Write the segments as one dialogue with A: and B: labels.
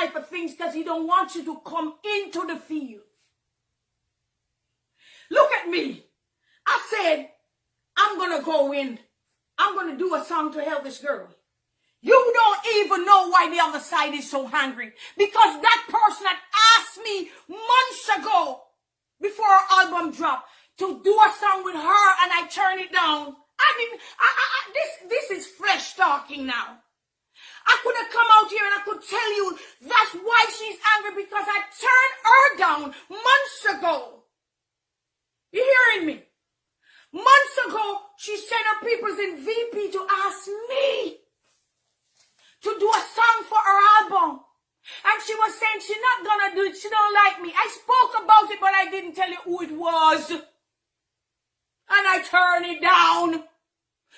A: type of things because he don't want you to come into the field. Look at me. I said, I'm going to go in. I'm going to do a song to help this girl. You don't even know why the other side is so hungry. Because that person had asked me months ago, before her album dropped, to do a song with her, and I turned it down. This is flesh talking now. I could have come out here and I could tell you that's why she's angry, because I turned her down months ago. You hearing me? Months ago, she sent her peoples in VP to ask me to do a song for her album. And she was saying she's not gonna do it, she don't like me. I spoke about it, but I didn't tell you who it was. And I turned it down.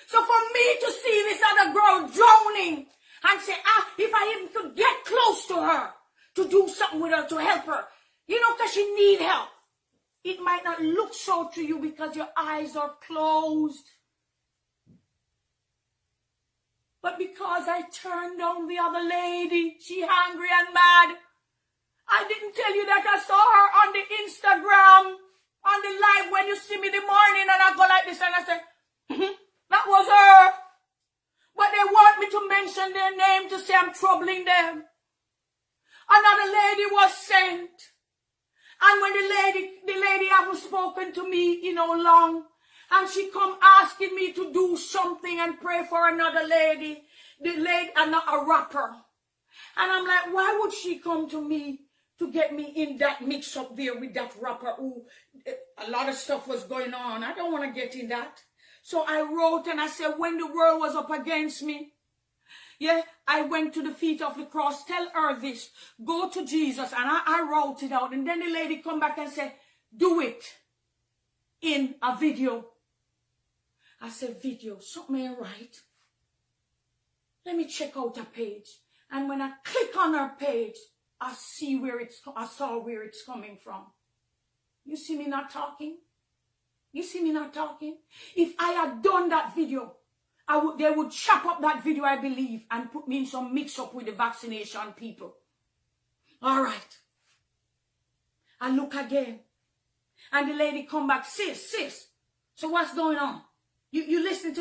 A: So for me to see this other girl drowning and say, if I even could get close to her to do something with her, to help her, you know, because she need help. It might not look so to you because your eyes are closed. But because I turned down the other lady, she hungry and mad. I didn't tell you that I saw her on the Instagram, on the live when you see me in the morning, and I go like this and I say, that was her. But they want me to mention their name to say I'm troubling them. Another lady was sent. And when the lady haven't spoken to me, long, and she come asking me to do something and pray for another lady, the lady, and not a rapper. And I'm like, why would she come to me to get me in that mix up there with that rapper who a lot of stuff was going on? I don't want to get in that. So I wrote and I said, when the world was up against me, I went to the feet of the cross. Tell her this. Go to Jesus. And I wrote it out. And then the lady come back and said, do it in a video. I said, video, something ain't right. Let me check out her page. And when I click on her page, I saw where it's coming from. You see me not talking? You see me not talking? If I had done that video, they would chop up that video, I believe, and put me in some mix-up with the vaccination people. All right. I look again. And the lady come back, sis. So what's going on? You listen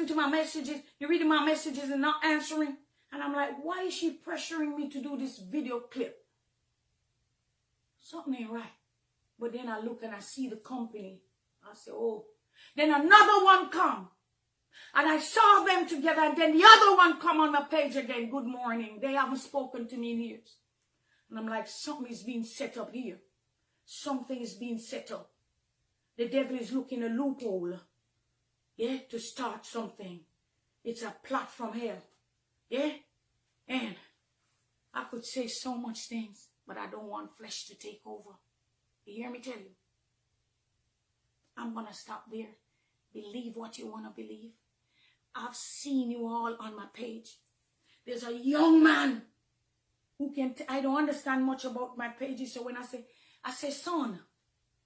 A: to my messages, you're reading my messages and not answering. And I'm like, why is she pressuring me to do this video clip? Something ain't right. But then I look and I see the company. I say, oh. Then another one come. And I saw them together, and then the other one come on my page again. Good morning. They haven't spoken to me in years. And I'm like, something is being set up here. Something is being set up. The devil is looking a loophole, to start something. It's a plot from hell, And I could say so much things, but I don't want flesh to take over. You hear me tell you? I'm going to stop there. Believe what you want to believe. I've seen you all on my page. There's a young man who I don't understand much about my pages. So when I say, son,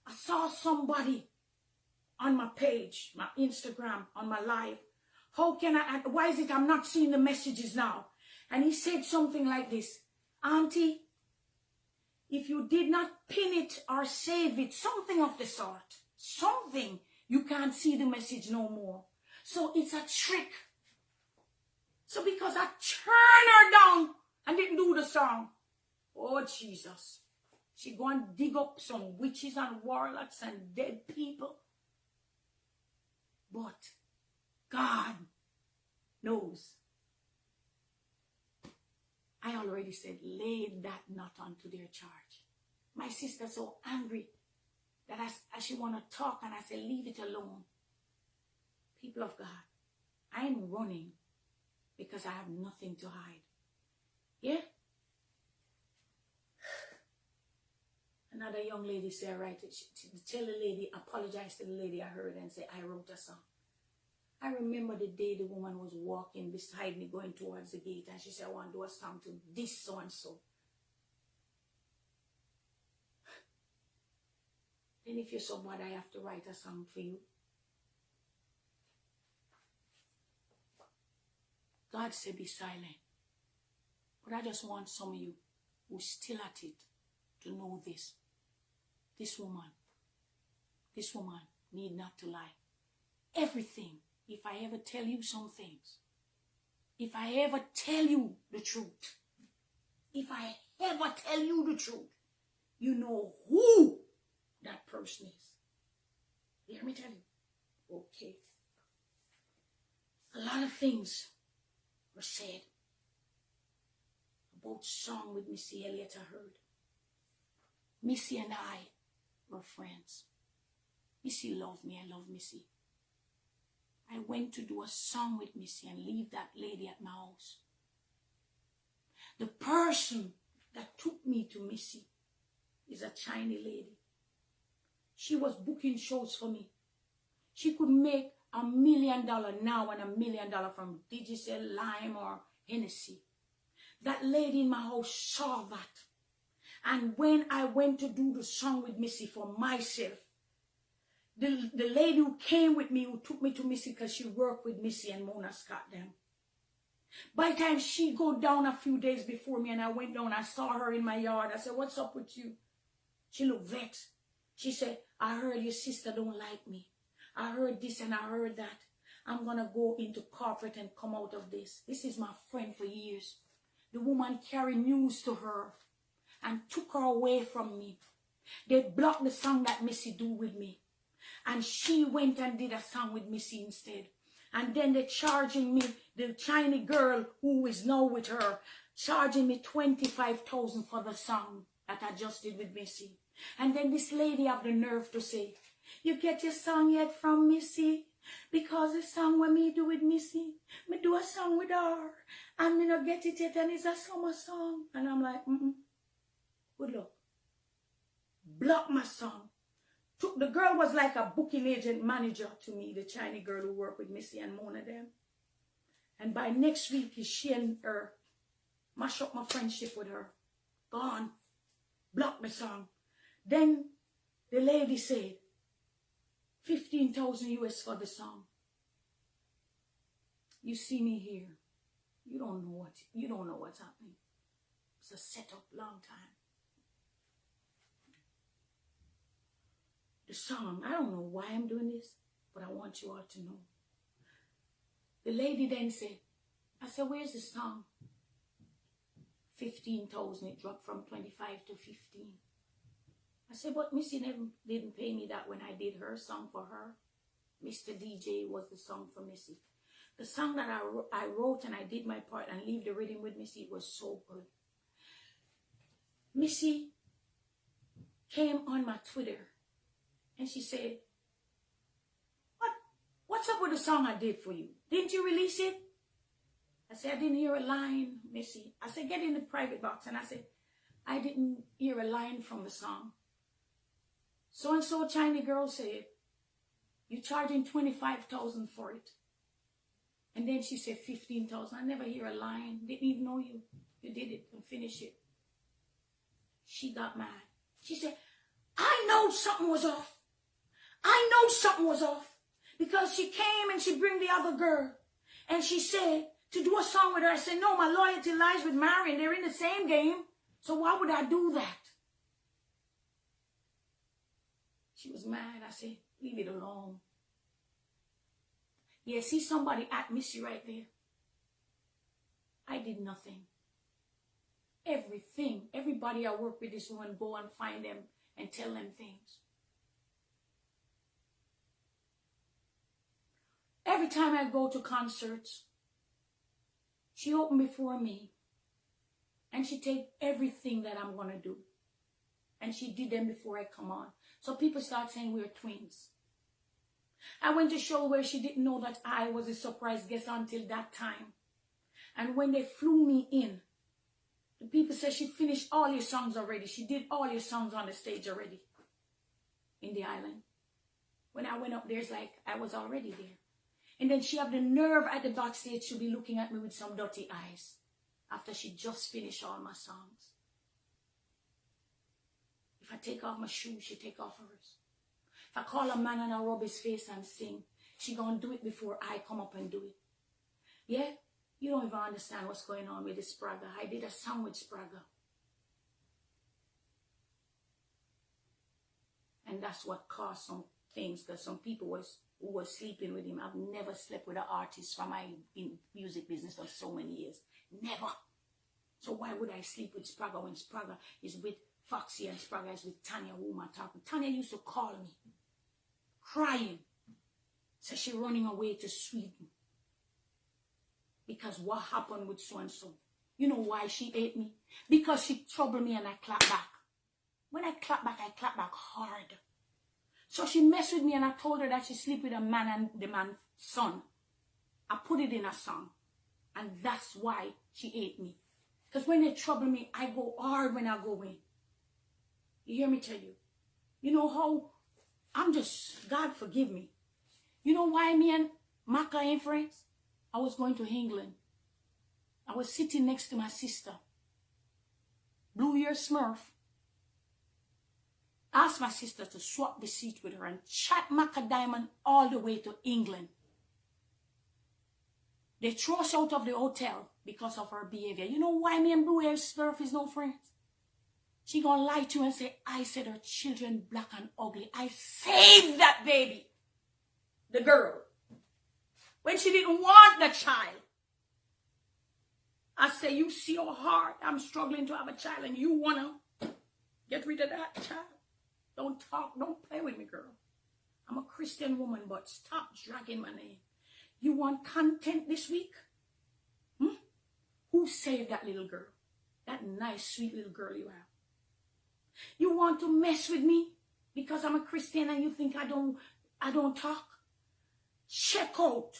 A: I saw somebody on my page, my Instagram, on my live. Why is it I'm not seeing the messages now? And he said something like this, Auntie, if you did not pin it or save it, something of the sort, something, you can't see the message no more. So it's a trick. So because I turned her down and didn't do the song, oh Jesus, she go and dig up some witches and warlocks and dead people. But God knows. I already said, lay that not onto their charge. My sister's so angry that as she want to talk, and I say, leave it alone. People of God, I am running because I have nothing to hide. Another young lady said, right, tell the lady, apologize to the lady I heard and say, I wrote a song. I remember the day the woman was walking beside me going towards the gate, and she said, I want to do a song to this so-and-so. Then if you're somebody, I have to write a song for you. God said, be silent. But I just want some of you who's still at it to know this. This woman need not to lie. Everything, if I ever tell you some things, if I ever tell you the truth, if I ever tell you the truth, you know who that person is. You hear me tell you? Okay. A lot of things were said about song with Missy Elliott, I heard. Missy and I were friends. Missy loved me, I love Missy. I went to do a song with Missy and leave that lady at my house. The person that took me to Missy is a Chinese lady. She was booking shows for me. She could make $1 million now and $1 million from Digicel, Lime, or Hennessy. That lady in my house saw that. And when I went to do the song with Missy for myself, the lady who came with me, who took me to Missy because she worked with Missy and Mona Scott then. By the time she go down a few days before me and I went down, I saw her in my yard. I said, what's up with you? She looked vexed. She said, I heard your sister don't like me. I heard this and I heard that. I'm going to go into corporate and come out of this. This is my friend for years. The woman carried news to her and took her away from me. They blocked the song that Missy do with me. And she went and did a song with Missy instead. And then they're charging me, the Chinese girl who is now with her, charging me $25,000 for the song that I just did with Missy. And then this lady have the nerve to say, you get your song yet from Missy? Because the song when me do with Missy, me do a song with her. And me not get it yet and it's a summer song. And I'm like, good luck. Block my song. The girl was like a booking agent manager to me, the Chinese girl who worked with Missy and Mona them. And by next week, she and her mash up my friendship with her. Gone. Block my song. Then the lady said, 15,000 US for the song. You see me here. You don't know what's happening. It's a setup, long time. The song, I don't know why I'm doing this, but I want you all to know. The lady then said, I said, where's the song? 15,000, it dropped from 25 to 15. I said, but Missy didn't pay me that when I did her song for her. Mr. DJ was the song for Missy. The song that I wrote and I did my part and leave the rhythm with Missy was so good. Missy came on my Twitter and she said, what's up with the song I did for you? Didn't you release it? I said, I didn't hear a line, Missy. I said, get in the private box. And I said, I didn't hear a line from the song. So-and-so Chinese girl said, you're charging 25,000 for it. And then she said 15,000. I never hear a line. Didn't even know you. You did it and finished it. She got mad. She said, I know something was off. I know something was off. Because she came and she bring the other girl. And she said, to do a song with her. I said, no, my loyalty lies with Marion. They're in the same game. So why would I do that? She was mad. I said, leave it alone. Yeah, see somebody at Missy right there. I did nothing. Everything. Everybody I work with this woman, go and find them and tell them things. Every time I go to concerts, she opened before me. And she take everything that I'm going to do. And she did them before I come on. So people start saying we're twins. I went to a show where she didn't know that I was a surprise guest until that time. And when they flew me in, the people said she finished all your songs already. She did all your songs on the stage already. In the island. When I went up there, it's like I was already there. And then she had the nerve at the backstage to be looking at me with some dirty eyes. After she just finished all my songs. If I take off my shoes, she take off hers. If I call a man and I rub his face and sing, she gonna do it before I come up and do it. Yeah? You don't even understand what's going on with this Spragga. I did a song with Spragga. And that's what caused some things, because some people who was sleeping with him. I've never slept with an artist from my music business for so many years. Never. So why would I sleep with Spragga when Spragga is with Foxy and Spragga is with Tanya, whom I talk with? Tanya used to call me, crying. So she running away to Sweden. Because what happened with so-and-so? You know why she ate me? Because she troubled me and I clap back. When I clap back hard. So she messed with me and I told her that she sleep with a man and the man's son. I put it in a song. And that's why she ate me. Because when they trouble me, I go hard when I go in. You hear me tell you? You know how God forgive me. You know why me and Macka ain't friends? I was going to England. I was sitting next to my sister. Blue Year Smurf. Asked my sister to swap the seat with her and chat Macka Diamond all the way to England. They threw us out of the hotel because of her behavior. You know why me and Blue Year Smurf is no friends? She gonna lie to you and say, I said her children black and ugly. I saved that baby. The girl. When she didn't want the child. I say, you see how hard I'm struggling to have a child and you want to get rid of that child. Don't talk, don't play with me, girl. I'm a Christian woman, but stop dragging my name. You want content this week? Who saved that little girl? That nice, sweet little girl you have. You want to mess with me because I'm a Christian and you think I don't talk? Check out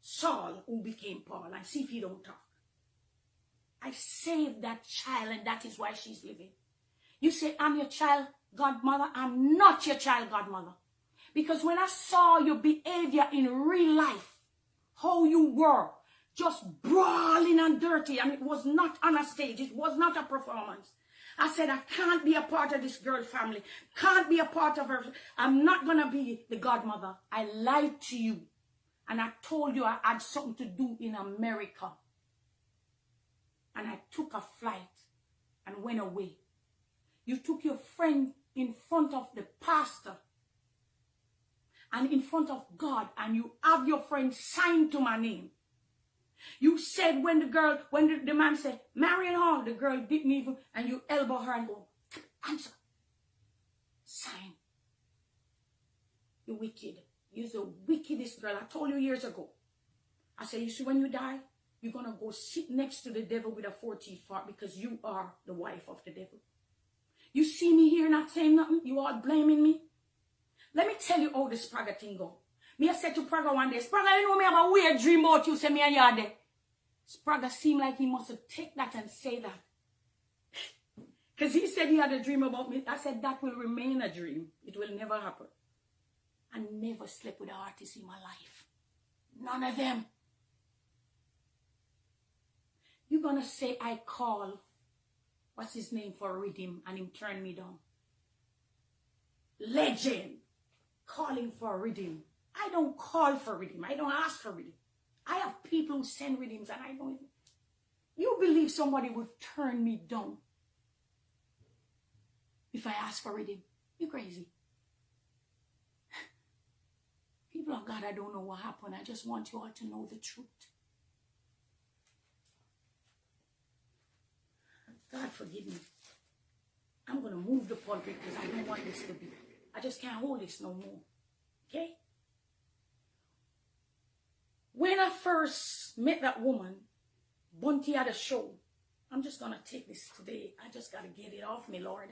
A: Saul, who became Paul, and see if he don't talk. I saved that child and that is why she's living. You say, I'm your child godmother. I'm not your child godmother. Because when I saw your behavior in real life, how you were, just brawling and dirty, and it was not on a stage, it was not a performance. I said, I can't be a part of this girl family. Can't be a part of her. I'm not going to be the godmother. I lied to you. And I told you I had something to do in America. And I took a flight and went away. You took your friend in front of the pastor and in front of God, and you have your friend signed to my name. You said when the man said, Marion Hall, the girl didn't even, and you elbow her and go, answer. Sign. You're wicked. You're the wickedest girl. I told you years ago. I said, you see, when you die, you're going to go sit next to the devil with a 4-teeth fart because you are the wife of the devil. You see me here not saying nothing? You all blaming me? Let me tell you how the Spragga thing go. Me I said to Spragga one day, Spragga, you know me have a weird dream about you, say me and you are there. Spragga seemed like he must have taken that and say that. Because he said he had a dream about me. I said that will remain a dream. It will never happen. I never slept with an artist in my life. None of them. You're going to say I call, what's his name, for a rhythm and him turn me down. Legend. Calling for a rhythm. I don't call for rhythm. I don't ask for rhythm. I have people who send rhythms and I don't even. You believe somebody would turn me down if I ask for rhythm? You're crazy. People of God, I don't know what happened. I just want you all to know the truth. God forgive me. I'm going to move the pulpit because I don't want this to be. I just can't hold this no more. Okay? When I first met that woman, Bunty had a show. I'm just going to take this today. I just got to get it off me, Lord.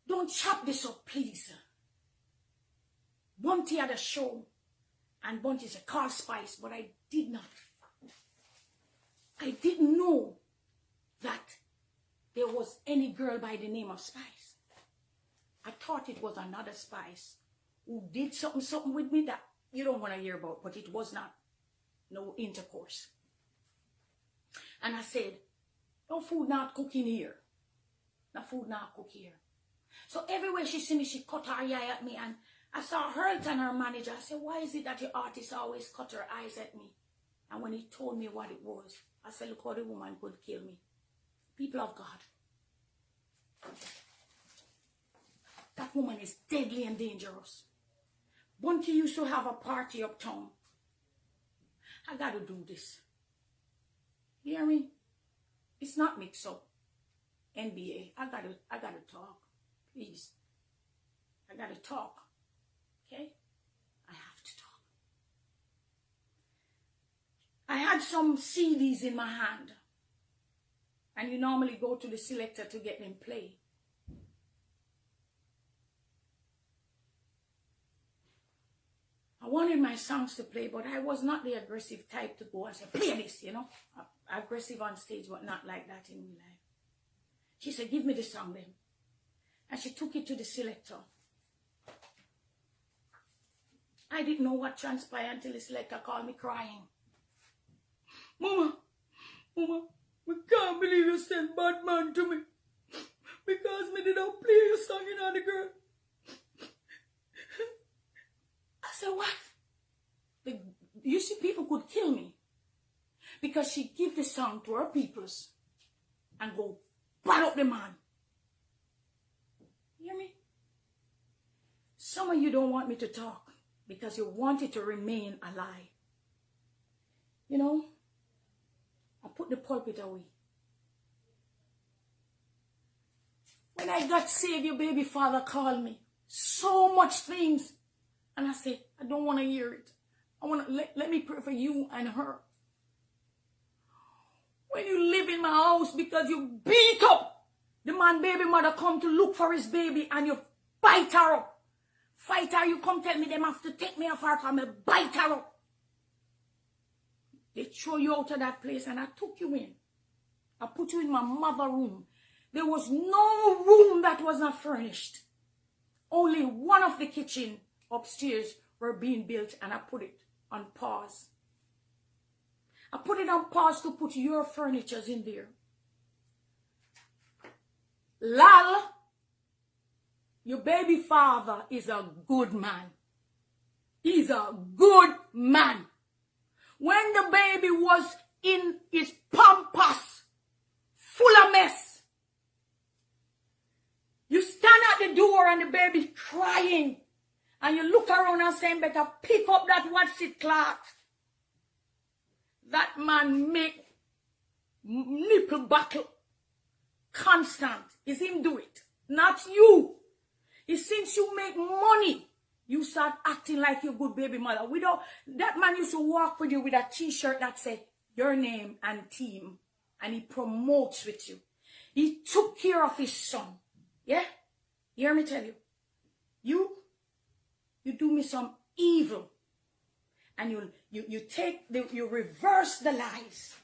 A: Don't chop this up, please. Bunty had a show. And Bunty said, call Spice. But I did not. I didn't know that there was any girl by the name of Spice. I thought it was another Spice who did something with me that you don't want to hear about, but it was not. No intercourse. And I said, no food not cooking here. No food not cook here. So everywhere she see me, she cut her eye at me. And I saw her and her manager. I said, why is it that your artist always cut her eyes at me? And when he told me what it was, I said, look how the woman could kill me. People of God. That woman is deadly and dangerous. Bunty used to have a party uptown. I got to do this. You hear me? It's not mix up. NBA. I gotta talk. Please. I gotta talk. Okay? I have to talk. I had some CDs in my hand. And you normally go to the selector to get them played. I wanted my songs to play, but I was not the aggressive type to go and say, play this, you know. Aggressive on stage, but not like that in real life. She said, give me the song then. And she took it to the selector. I didn't know what transpired until the selector called me crying. Mama, we can't believe you sent bad man to me. Because me did not play your song in on the girl. I said, what? You see, people could kill me. Because she give the song to her peoples and go bad up the man. You hear me? Some of you don't want me to talk because you want it to remain a lie. You know, I put the pulpit away. When I got saved, your baby father called me. So much things. And I said, I don't want to hear it. I want to let me pray for you and her. When you live in my house because you beat up the man baby mother come to look for his baby and you bite her up. Fight her, you come tell me them have to take me off her because I bite her up. They throw you out of that place and I took you in. I put you in my mother room. There was no room that was not furnished. Only one of the kitchen upstairs were being built and I put it on pause. I put it on pause to put your furnitures in there. Lal, your baby father is a good man. He's a good man. When the baby was in his pampas, full of mess, you stand at the door and the baby crying. And you look around and say, better pick up that what's it cloth. That man make nipple battle constant. Is him do it. Not you. It's since you make money, you start acting like your good baby mother. That man used to walk with you with a t-shirt that said your name and team. And he promotes with you. He took care of his son. Yeah? You hear me tell you? You do me some evil. And you reverse the lies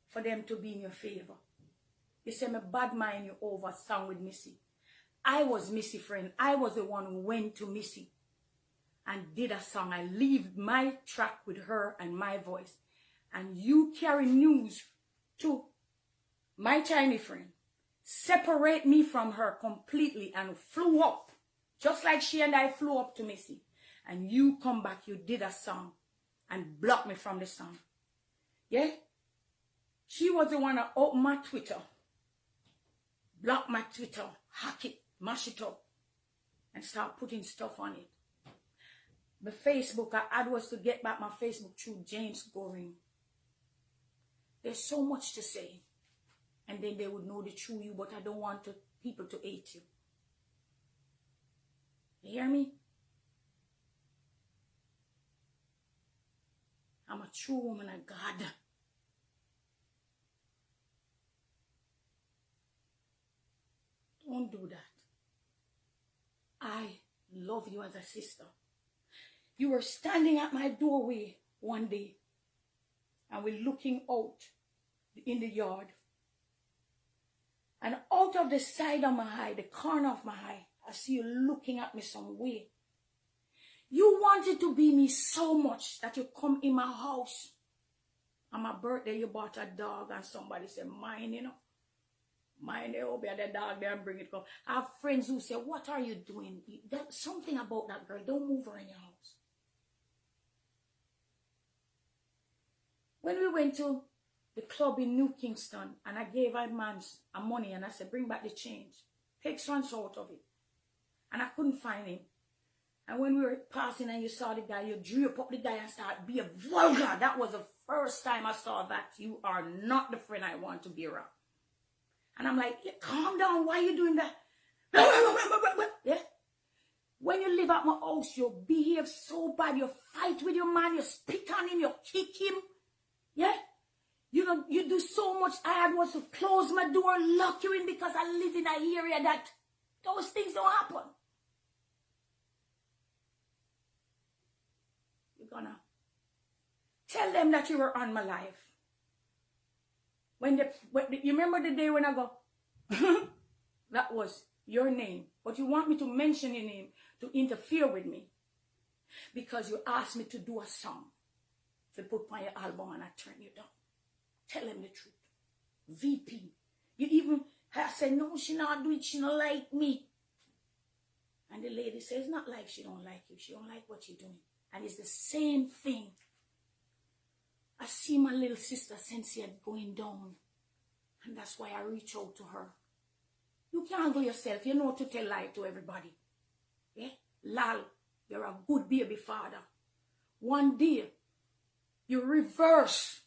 A: for them to be in your favor. You say, my bad mind you over song with Missy. I was Missy friend. I was the one who went to Missy and did a song. I leave my track with her and my voice. And you carry news to my Chinese friend. Separate me from her completely and flew up. Just like she and I flew up to Missy. And you come back, you did a song and blocked me from the song. Yeah? She was the one that opened my Twitter. Blocked my Twitter, hack it, mash it up, and start putting stuff on it. The Facebook, I had was to get back my Facebook through James Goring. There's so much to say. And then they would know the true you, but I don't want people to hate you. You hear me? I'm a true woman of God. Don't do that. I love you as a sister. You were standing at my doorway one day and we're looking out in the yard. And out of the side of my eye, the corner of my eye, I see you looking at me some way. You wanted to be me so much that you come in my house. On my birthday, you bought a dog and somebody said, mine, you know. Mine, they will be the dog there and bring it home. I have friends who say, what are you doing? There's something about that girl. Don't move her in your house. When we went to the club in New Kingston, and I gave a man money, and I said, bring back the change. Take some out of it. And I couldn't find him. And when we were passing and you saw the guy, you drew up the guy and started being vulgar. That was the first time I saw that. You are not the friend I want to be around. And I'm like, yeah, calm down. Why are you doing that? Yeah. When you live at my house, you behave so bad. You fight with your man. You spit on him. You kick him. Yeah. You know, you do so much. I had was to close my door, lock you in, because I live in an area that those things don't happen. You're gonna tell them that you were on my life. When you remember the day when I go, that was your name. But you want me to mention your name to interfere with me. Because you asked me to do a song to put on your album and I turn you down. Tell him the truth. VP. You even have said, no, she not do it. She don't like me. And the lady says, not like she don't like you. She don't like what you're doing. And it's the same thing. I see my little sister Cynthia going down. And that's why I reach out to her. You can't go yourself. You know to tell lie to everybody. Yeah? Lal, you're a good baby father. One day, you reverse.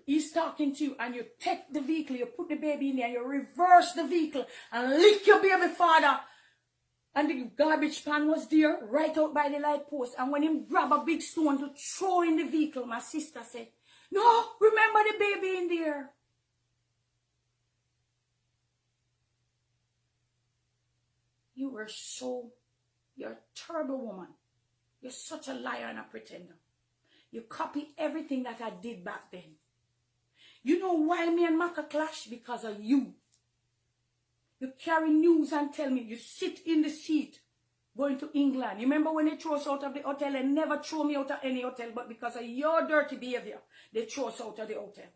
A: He's talking to you and you take the vehicle, you put the baby in there, you reverse the vehicle and lick your baby father. And the garbage pan was there right out by the light post. And when him grab a big stone to throw in the vehicle, my sister said, no, remember the baby in there. You're a terrible woman. You're such a liar and a pretender. You copy everything that I did back then. You know why me and Macka clash? Because of you. You carry news and tell me. You sit in the seat going to England. You remember when they threw us out of the hotel? They never threw me out of any hotel, but because of your dirty behavior, they threw us out of the hotel.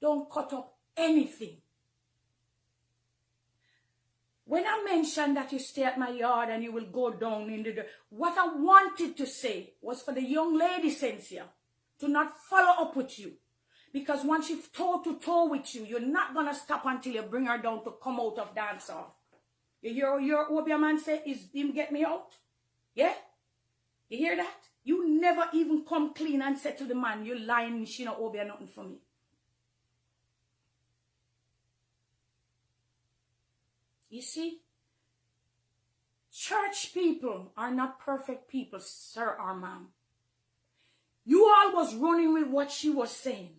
A: Don't cut up anything. When I mentioned that you stay at my yard and you will go down in the dirt, what I wanted to say was for the young lady, Cynthia, to not follow up with you. Because once she's toe-to-toe with you, you're not going to stop until you bring her down to come out of dance hall. You hear what your man say? Is him get me out? Yeah? You hear that? You never even come clean and say to the man, you lying, she not owe nothing for me. You see? Church people are not perfect people, sir or ma'am. You all was running with what she was saying.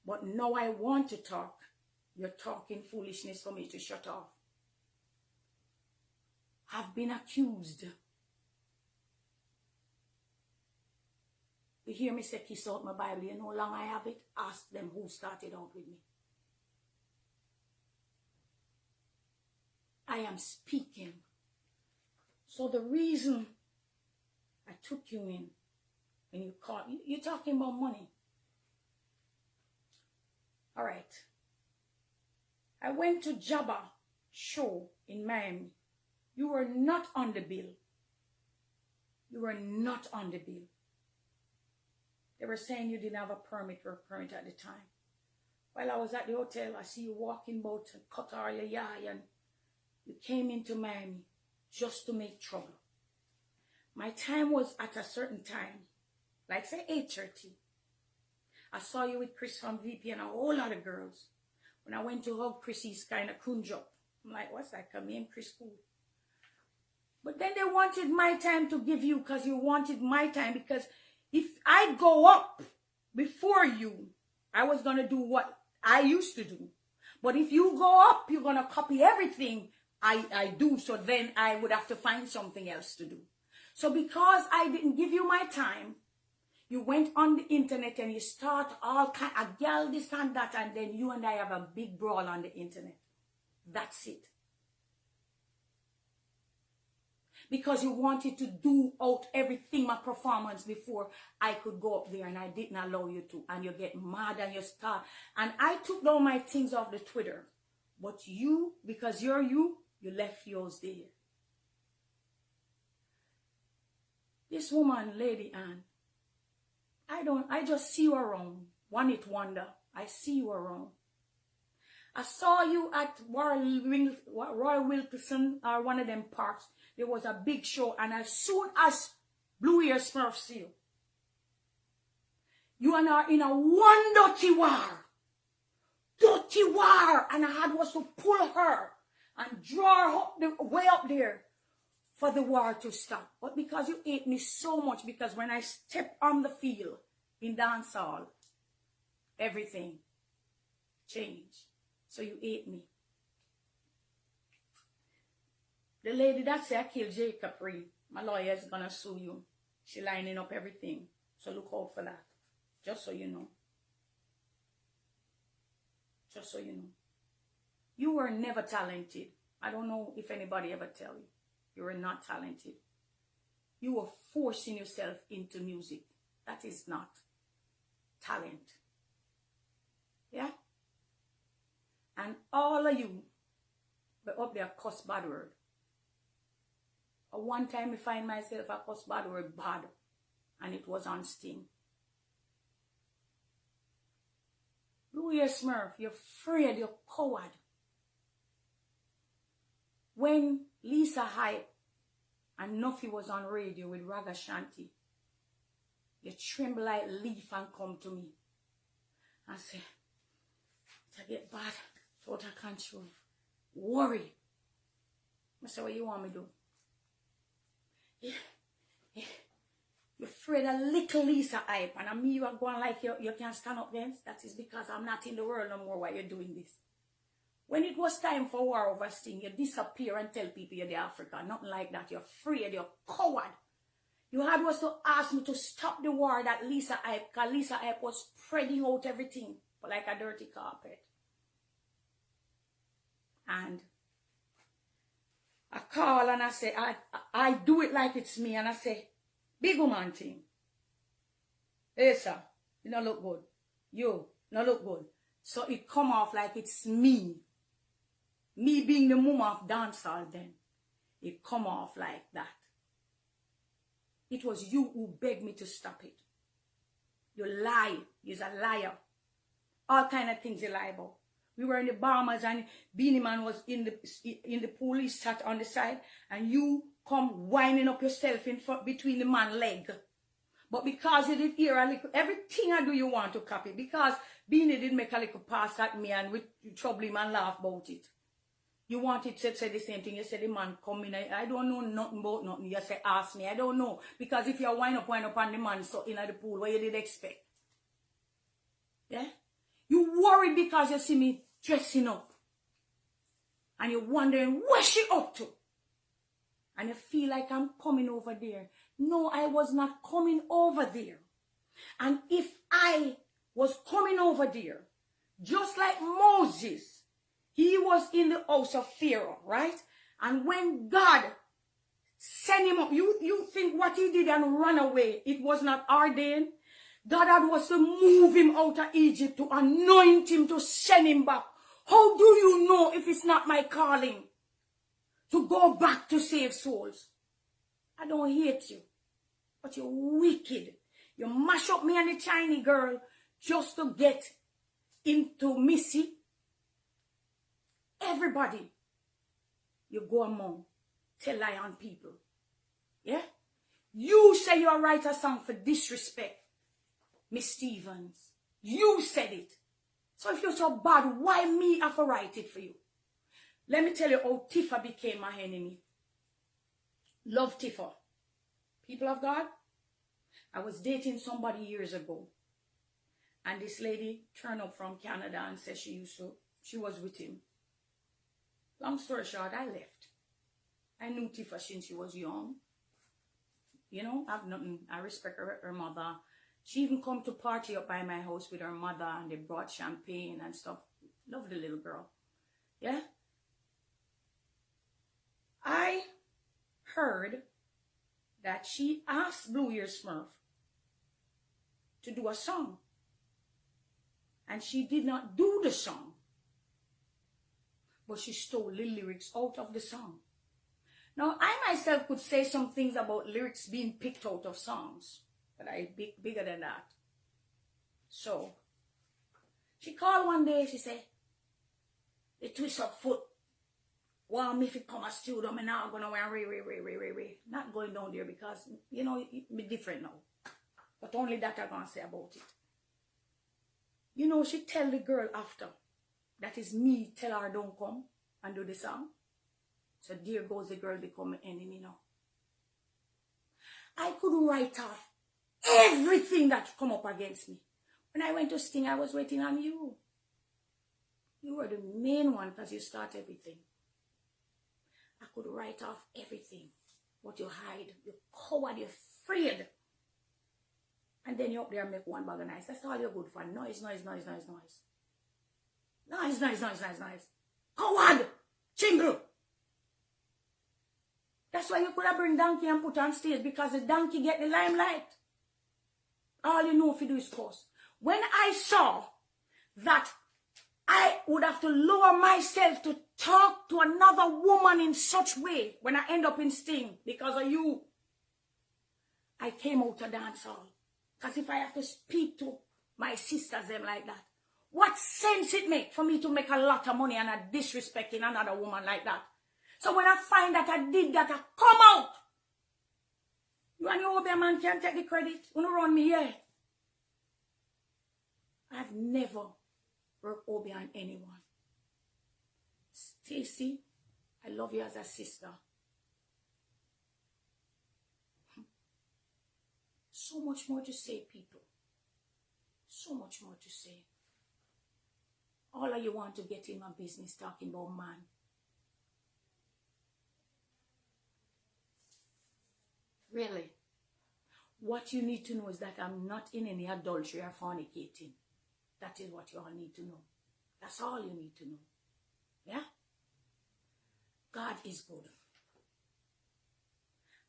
A: But now I want to talk. You're talking foolishness for me to shut off. I've been accused. You hear me say kiss out my Bible. You know how long I have it? Ask them who started out with me. I am speaking. So the reason I took you in, when you called, you're talking about money. All right. I went to Jabba show in Miami. You were not on the bill. You were not on the bill. They were saying you didn't have a permit or a permit at the time. While I was at the hotel, I see you walking about Qatar, and you came into Miami just to make trouble. My time was at a certain time, like say 8:30. I saw you with Chris from VP and a whole lot of girls. When I went to hug Chris, he's kind of cringe up. I'm like, what's that? Come in, Chris, cool. But then they wanted my time to give you because you wanted my time. Because if I go up before you, I was going to do what I used to do. But if you go up, you're going to copy everything I do. So then I would have to find something else to do. So because I didn't give you my time, you went on the internet and you start all kind of girl this and that, and then you and I have a big brawl on the internet. That's it. Because you wanted to do out everything, my performance, before I could go up there, and I didn't allow you to. And you get mad and you start. And I took down my things off the Twitter. But you, because you're you left yours there. This woman, Lady Anne, I just see you around. One hit wonder. I see you around. I saw you at Royal Wilkinson or one of them parks. There was a big show, and as soon as Blue Ear Smurf see you, you and I are in a one dirty war. Dirty war. And I had was to pull her and draw her up the way up there for the war to stop. But because you hate me so much, because when I step on the field in dance hall, everything changed. So you hate me. The lady that said I killed Jacob Reed, my lawyer is gonna sue you. She lining up everything. So look out for that. Just so you know. Just so you know. You were never talented. I don't know if anybody ever tell you. You were not talented. You were forcing yourself into music. That is not talent. Yeah? And all of you were up there cuss bad word. Or one time I find myself I cuss bad word bad. And it was on Sting. Blue Ear Smurf, you're afraid, you're coward. When Lisa Hype and Nuffy was on radio with Raga Shanti, you tremble like leaf and come to me. I say, to get bad, total control, worry. I say, what you want me to do? Yeah. You're afraid of little Lisa Hype, and me you are going like you can't stand up against. That is because I'm not in the world no more while you're doing this. When it was time for war over Sting, you disappear and tell people you're the Africa. Nothing like that. You're afraid, you're coward. You had was to ask me to stop the war that Lisa Hype, because Lisa Hype was spreading out everything like a dirty carpet. And I call and I say, I do it like it's me, and I say, big woman thing. Hey, sir, you don't look good. You don't look good. So it come off like it's me. Me being the mama of dancehall then. It come off like that. It was you who begged me to stop it. You lie. You're a liar. All kind of things you lie about. We were in the Bahamas and Beanie Man was in the pool. He sat on the side and you come winding up yourself in front between the man's leg. But because you did hear a little, everything I do you want to copy. Because Beanie did make a little pass at me and with trouble him and laugh about it. You wanted to say the same thing. You said the man come in. I don't know nothing about nothing. You say ask me. I don't know. Because if you wind up on the man so in the pool, what you did expect? Yeah? You worried because you see me dressing up. And you're wondering what's she up to? And you feel like I'm coming over there. No, I was not coming over there. And if I was coming over there, just like Moses, he was in the house of Pharaoh, right? And when God sent him up, you think what he did and run away, it was not ordained? God had was to move him out of Egypt, to anoint him, to send him back. How do you know if it's not my calling to go back to save souls? I don't hate you, but you're wicked. You mash up me and the Chinese girl just to get into Missy. Everybody you go among tell lie on people. Yeah? You say you write a song for disrespect, Miss Stevens. You said it. So if you're so bad, why me have to write it for you? Let me tell you how Tifa became my enemy. Love Tifa. People of God, I was dating somebody years ago. And this lady turned up from Canada and said she was with him. Long story short, I left. I knew Tifa since she was young. You know, I've nothing. I respect her mother. She even come to party up by my house with her mother and they brought champagne and stuff. Love the little girl. Yeah? I heard that she asked Blue Ear Smurf to do a song. And she did not do the song. But she stole the lyrics out of the song. Now, I myself could say some things about lyrics being picked out of songs. But I bigger than that. So, she called one day, she said, the twist up foot. Well, me if it come a studio, I'm not going to wear not going down there because, you know, it be different now. But only that I'm going to say about it. You know, she tell the girl after, that is me, tell her don't come and do the song. So there goes the girl become an enemy now. I could write off everything that come up against me. When I went to Sting, I was waiting on you. You were the main one because you start everything. I could write off everything. What you hide, you coward, you're afraid. And then you up there and make one bag of noise. That's all you're good for. Noise. Noise. Coward! Chingle! That's why you could have bring donkey and put on stage because the donkey get the limelight. All you know if you do is curse. When I saw that I would have to lower myself to talk to another woman in such way when I end up in Sting because of you, I came out to dance hall. Because if I have to speak to my sisters them like that, what sense it make for me to make a lot of money and I disrespecting another woman like that? So when I find that I did that, I come out. You and your other man can't take the credit. You don't run me here. I've never worked over on anyone. Stacy, I love you as a sister. So much more to say, people. So much more to say. All of you want to get in my business talking about man. Really? What you need to know is that I'm not in any adultery or fornicating. That is what you all need to know. That's all you need to know. Yeah? God is good.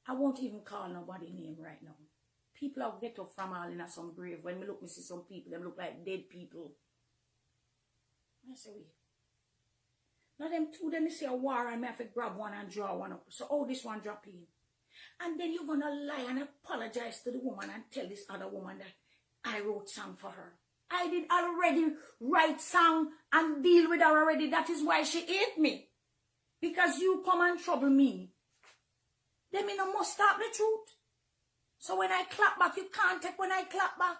A: I won't even call nobody name right now. People have get up from all in some grave. When we look, we see some people, them look like dead people. I say, wait. Now them two, then they say a war, and I have to grab one and draw one up. So, oh, this one drop in. And then you're going to lie and apologize to the woman and tell this other woman that I wrote song for her. I did already write song and deal with her already. That is why she hate me. Because you come and trouble me. Then me no must stop the truth. So when I clap back, you can't take when I clap back.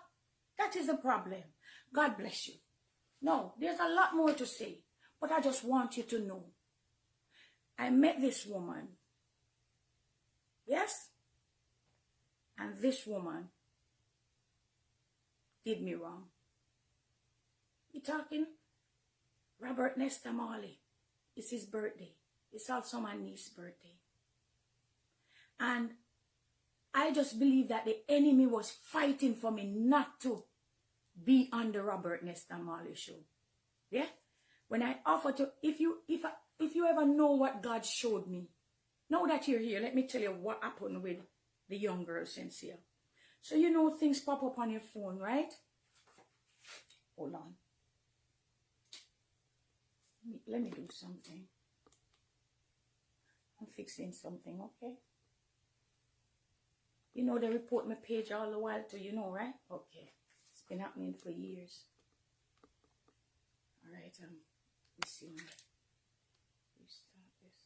A: That is the problem. God bless you. No, there's a lot more to say. But I just want you to know. I met this woman. Yes? And this woman did me wrong. You talking? Robert Nesta Marley. It's his birthday. It's also my niece's birthday. And I just believe that the enemy was fighting for me not to be on the Robert Nesta Marley show. Yeah? When I offer to, if you ever know what God showed me, now that you're here, let me tell you what happened with the young girl Sincere. So you know things pop up on your phone, right? Hold on. Let me do something. I'm fixing something, okay? You know they report my page all the while too, you know, right? Okay. It's been happening for years. All right, let's see. Restart this.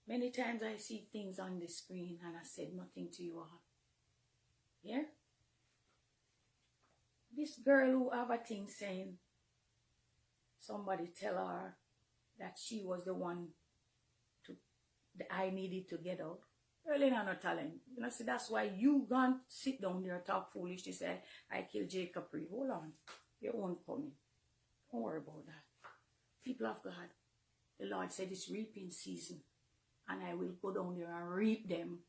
A: Many times I see things on the screen and I said nothing to you all. Yeah? This girl who have a thing saying somebody tell her that she was the one that I needed to get out. Really not talent. You know, see, that's why you can't sit down there and talk foolish to say, I killed Jacob Reeve. Hold on. Your own coming. Don't worry about that. People of God, the Lord said it's reaping season. And I will go down there and reap them.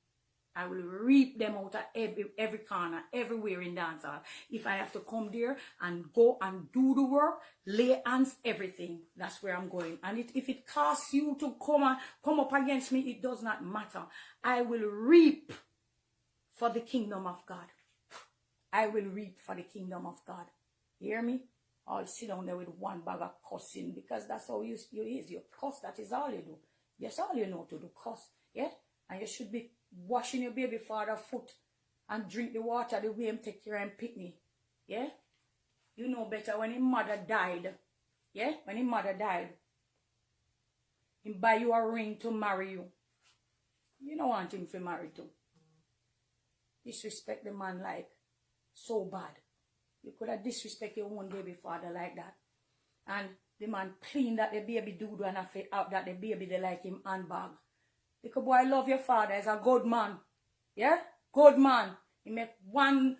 A: I will reap them out of every corner, everywhere in dancehall. If I have to come there and go and do the work, lay hands, everything, that's where I'm going. And if it costs you to come up against me, it does not matter. I will reap for the kingdom of God. I will reap for the kingdom of God. You hear me? I'll sit down there with one bag of cussing because that's how you is. You cuss, that is all you do. Yes, all you know to do, cuss. Yeah? And you should be washing your baby father's foot and drink the water the way him take care and pitney. Yeah? You know better when his mother died. Yeah? When his mother died. He buy you a ring to marry you. You don't want him to marry too. Disrespect the man like so bad. You could have disrespect your own baby father like that. And the man clean that the baby do and I fit out that the baby they like him handbag. Because boy, I love your father. He's a good man. Yeah? Good man. He make one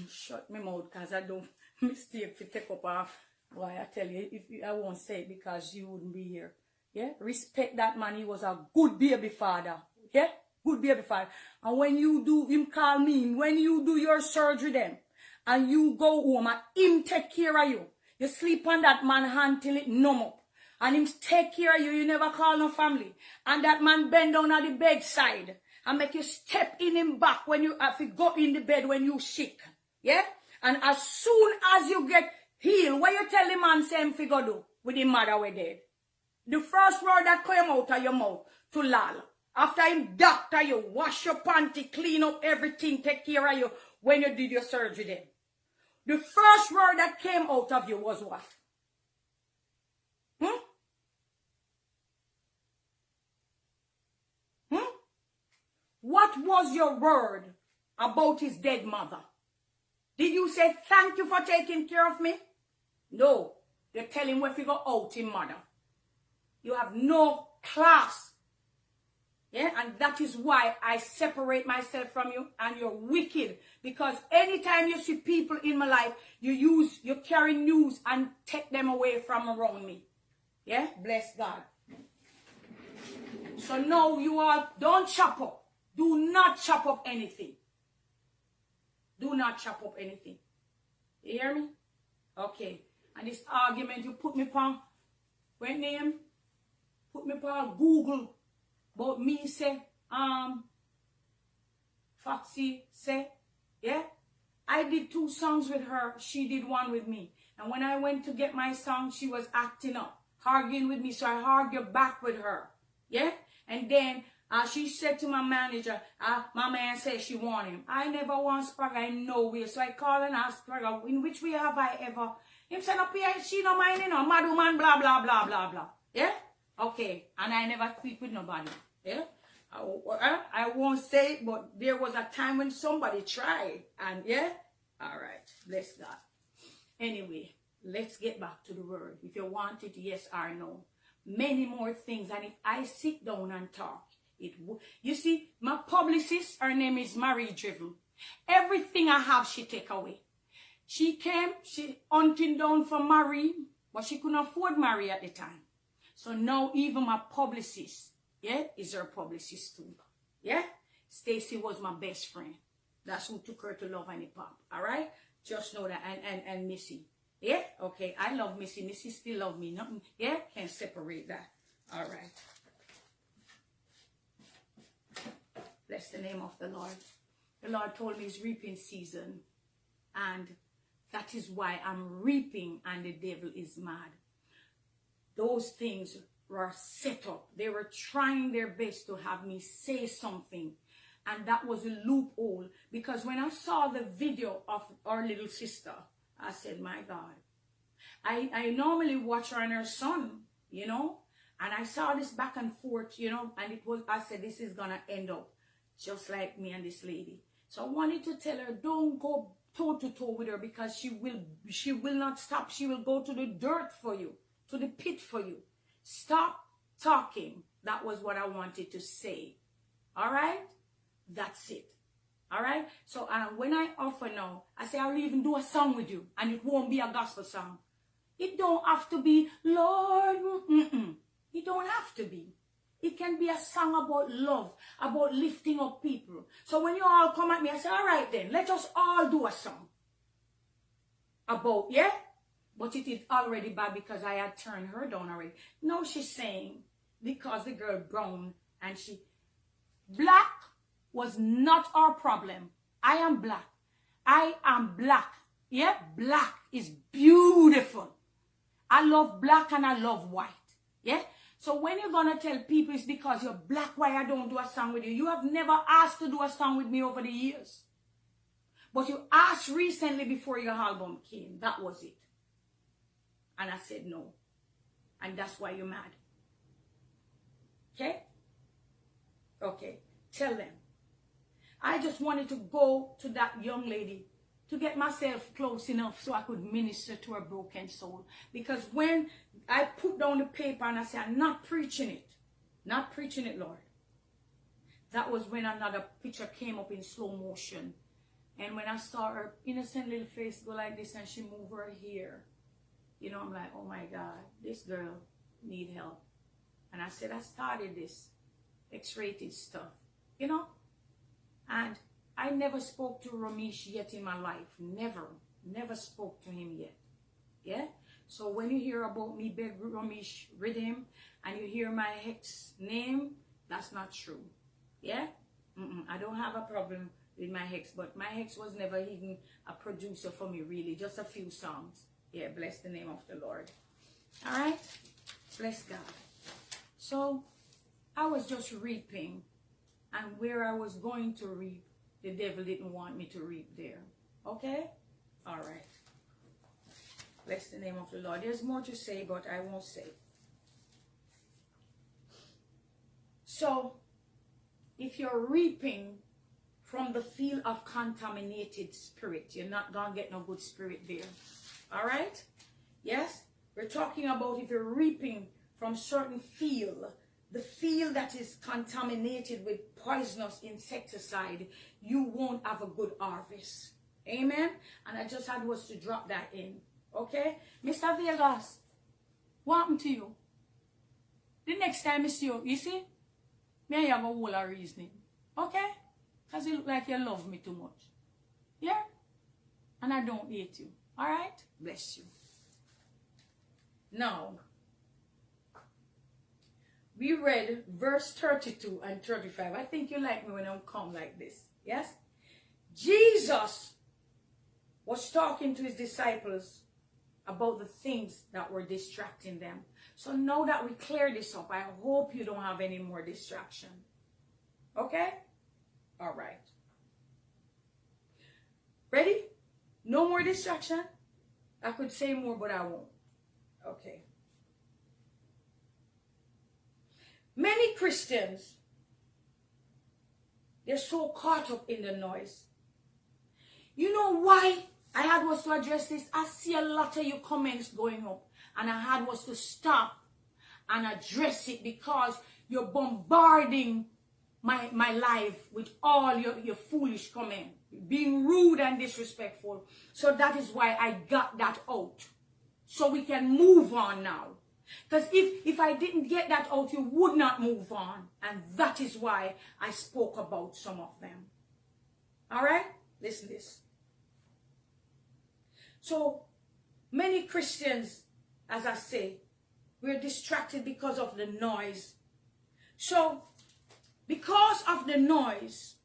A: shut my mouth because I don't mistake to take up a why I tell you, I won't say it because you wouldn't be here. Yeah? Respect that man. He was a good baby father. Yeah? Good baby father. And when you do, him call me, when you do your surgery then, and you go home and him take care of you. You sleep on that man hand till it numb up. And him take care of you. You never call no family. And that man bend down at the bedside and make you step in him back when you have to go in the bed when you sick. Yeah? And as soon as you get healed, what you tell the man same figure do with the mother we dead? The first word that came out of your mouth to lal. After him doctor you, wash your panty, clean up everything, take care of you when you did your surgery then. The first word that came out of you was what? What was your word about his dead mother? Did you say, thank you for taking care of me? No. You tell him where you go out in mother. You have no class. Yeah, and that is why I separate myself from you and you're wicked. Because anytime you see people in my life, you carry news and take them away from around me. Yeah, bless God. So now you all don't chop up. Do not chop up anything. Do not chop up anything. You hear me? Okay. And this argument you put me upon, what name? Put me upon Google. But me say, Foxy say, yeah? I did 2 songs with her. She did 1 with me. And when I went to get my song, she was acting up, arguing with me. So I argued back with her. Yeah? And then she said to my manager, my man said she want him. I never want Spragga in no way. So I called and asked Spragga, in which way have I ever? Him said, up here, she no mind, you know, mad woman, blah, blah, blah, blah, blah. Yeah? Okay. And I never tweet with nobody. Yeah? I won't say it, but there was a time when somebody tried. And yeah? All right. Bless God. Anyway, let's get back to the word. If you want it, yes or no. Many more things. And if I sit down and talk, you see, my publicist, her name is Marie Driven. Everything I have, she take away. She came, she hunting down for Marie, but she couldn't afford Marie at the time. So now even my publicist, yeah, is her publicist too. Yeah? Stacy was my best friend. That's who took her to Love and Hip Hop. All right? Just know that. And Missy. Yeah? Okay. I love Missy. Missy still love me. Nothing. Yeah? Can't separate that. All right. Bless the name of the Lord. The Lord told me it's reaping season. And that is why I'm reaping and the devil is mad. Those things were set up. They were trying their best to have me say something. And that was a loophole. Because when I saw the video of our little sister, I said, my God. I normally watch her and her son, you know. And I saw this back and forth, you know. And I said, this is going to end up just like me and this lady. So I wanted to tell her, don't go toe to toe with her. Because she will not stop. She will go to the dirt for you. To the pit for you. Stop talking. That was what I wanted to say. All right? That's it. All right? So when I offer now, I say I'll even do a song with you. And it won't be a gospel song. It don't have to be, Lord. It don't have to be. It can be a song about love. About lifting up people. So when you all come at me, I say, all right then. Let us all do a song. About, yeah? But it is already bad because I had turned her down already. Now she's saying, because the girl brown and she... Black was not our problem. I am black. I am black. Yeah? Black is beautiful. I love black and I love white. Yeah? So when you're going to tell people it's because you're black why I don't do a song with you, you have never asked to do a song with me over the years. But you asked recently before your album came. That was it. And I said no. And that's why you're mad. Okay? Okay. Tell them. I just wanted to go to that young lady to get myself close enough so I could minister to her broken soul. Because when I put down the paper and I said, I'm not preaching it. Not preaching it, Lord. That was when another picture came up in slow motion. And when I saw her innocent little face go like this and she moved her hair, you know, I'm like, oh my God, this girl need help. And I said, I started this X-rated stuff, you know. And I never spoke to Ramesh yet in my life. Never spoke to him yet. Yeah? So when you hear about me beg Ramesh rhythm and you hear my ex name, that's not true. Yeah? I don't have a problem with my ex, but my ex was never even a producer for me, really. Just a few songs. Yeah, bless the name of the Lord. All right? Bless God. So I was just reaping, and where I was going to reap, the devil didn't want me to reap there. Okay? All right. Bless the name of the Lord. There's more to say, but I won't say. So, if you're reaping from the field of contaminated spirit, you're not going to get no good spirit there. All right? Yes? We're talking about if you're reaping from certain field, the field that is contaminated with poisonous insecticide, you won't have a good harvest. Amen? And I just had was to drop that in. Okay? Mr. Vegas, what happened to you? The next time I see you, you see? Me and you have a whole of reasoning. Okay? Because you look like you love me too much. Yeah? And I don't hate you. Alright? Bless you. Now, we read verse 32 and 35. I think you like me when I come like this. Yes? Jesus was talking to his disciples about the things that were distracting them. So now that we clear this up, I hope you don't have any more distraction. Okay? All right. Ready? No more distraction? I could say more, but I won't. Okay. Many Christians, they're so caught up in the noise. You know why I had was to address this? I see a lot of your comments going up, and I had was to stop and address it because you're bombarding my life with all your foolish comment, being rude and disrespectful. So that is why I got that out. So we can move on now. Because if I didn't get that out, you would not move on. And that is why I spoke about some of them. All right? Listen to this. So, many Christians, as I say, we're distracted because of the noise. So, because of the noise,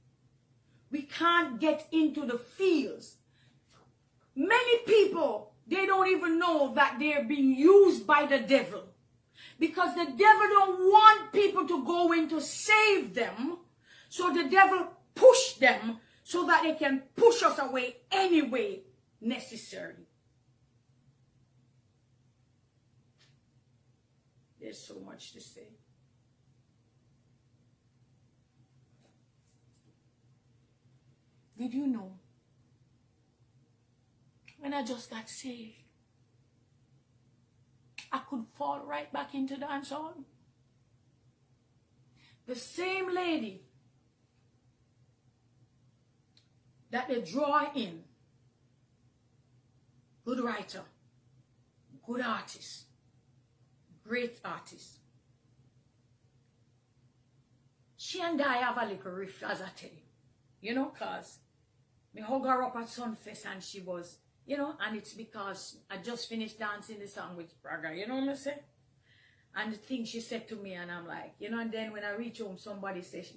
A: we can't get into the fields. Many people, they don't even know that they're being used by the devil. Because the devil don't want people to go in to save them. So the devil push them so that they can push us away any way necessary. There's so much to say. Did you know? When I just got saved, I could fall right back into dancehall. The same lady that they draw in, good writer, good artist, great artist. She and I have a little rift, as I tell you. You know, because me hug her up at Sunfest and she was, you know, and it's because I just finished dancing the song with Praga, you know what I'm saying? And the thing she said to me, and I'm like, you know, and then when I reach home, somebody says,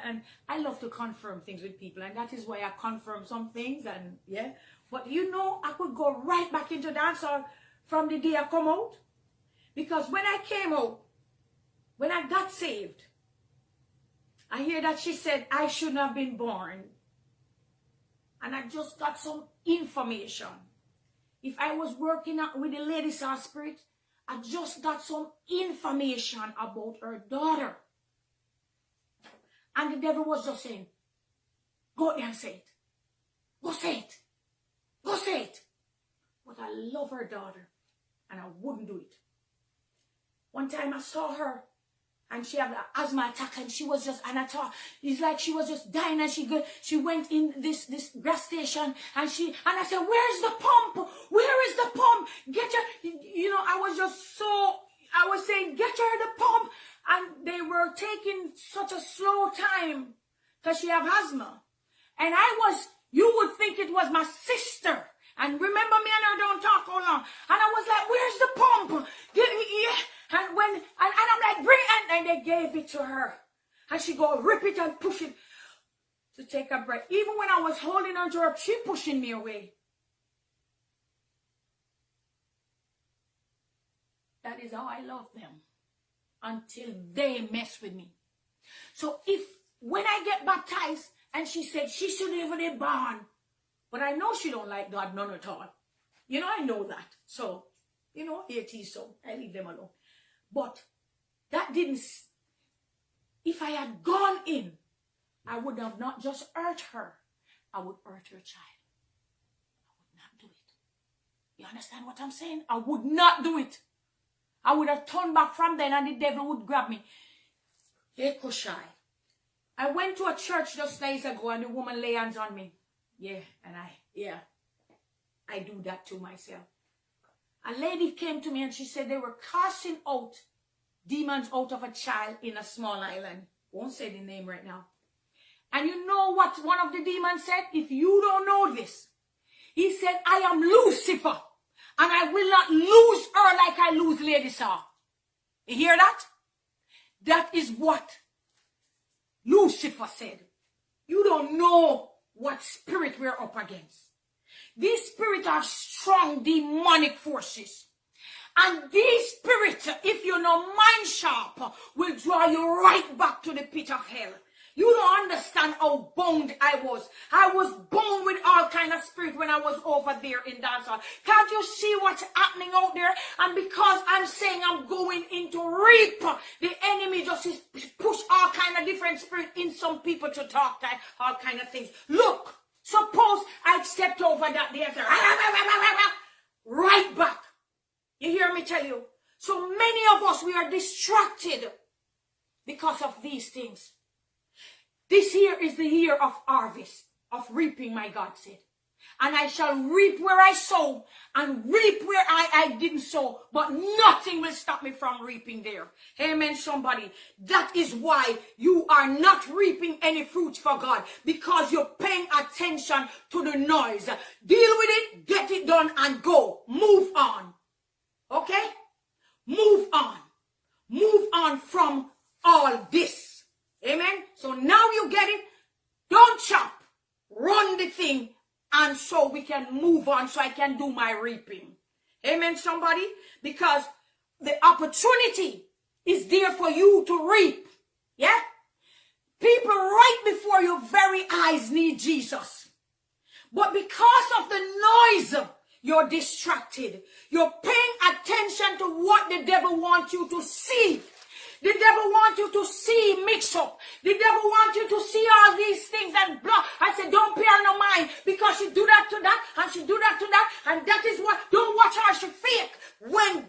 A: and I love to confirm things with people, and that is why I confirm some things, and yeah. But you know, I could go right back into dancehall from the day I come out. Because when I came out, when I got saved, I hear that she said I shouldn't have been born. And I just got some information. If I was working out with the Ladies of Spirit, I just got some information about her daughter. And the devil was just saying, go out there and say it. Go say it. Go say it. But I love her daughter, and I wouldn't do it. One time I saw her, and she had an asthma attack, and she was just, and I thought, it's like she was just dying, and she went in this gas station, and I said, where's the pump? Where is the pump? Get her, I was saying, get her the pump, and they were taking such a slow time, because she have asthma, and you would think it was my sister. And remember, me and her don't talk all long. And I was like, where's the pump? And I'm like, bring it. And they gave it to her. And she go rip it and push it to take a breath. Even when I was holding her to her, she pushing me away. That is how I love them. Until they mess with me. So when I get baptized, and she said she shouldn't even be born. But I know she don't like God none at all. I know that. So, it is so. I leave them alone. But that didn't... If I had gone in, I would have not just hurt her. I would hurt her child. I would not do it. You understand what I'm saying? I would not do it. I would have turned back from then and the devil would grab me. I went to a church just days ago and the woman lay hands on me. I do that to myself. A lady came to me and she said they were casting out demons out of a child in a small island. Won't say the name right now. And you know what one of the demons said? If you don't know this, he said, I am Lucifer and I will not lose her like I lose Lady Saw. You hear that? That is what Lucifer said. You don't know what spirit we're up against. These spirits are strong demonic forces. And these spirits, if you're not mind sharp, will draw you right back to the pit of hell. You don't understand how bound I was. I was bound with all kind of spirit when I was over there in dancehall. Can't you see what's happening out there? And because I'm saying I'm going into reap, the enemy just is push all kind of different spirit in some people to talk all kind of things. Look, suppose I stepped over that there and said, right back. You hear me tell you? So many of us, we are distracted because of these things. This year is the year of harvest, of reaping, my God said. And I shall reap where I sow and reap where I didn't sow. But nothing will stop me from reaping there. Amen, somebody. That is why you are not reaping any fruits for God. Because you're paying attention to the noise. Deal with it, get it done, and go. Move on. Okay? Move on. Move on from all this. Amen. So now you get it. Don't chop. Run the thing. And so we can move on so I can do my reaping. Amen, somebody. Because the opportunity is there for you to reap. Yeah. People right before your very eyes need Jesus. But because of the noise, you're distracted. You're paying attention to what the devil wants you to see. The devil wants you to see mix up. The devil wants you to see all these things and block. I said, don't pay her no mind because she do that to that and she do that to that. And that is what, don't watch her, she fake. When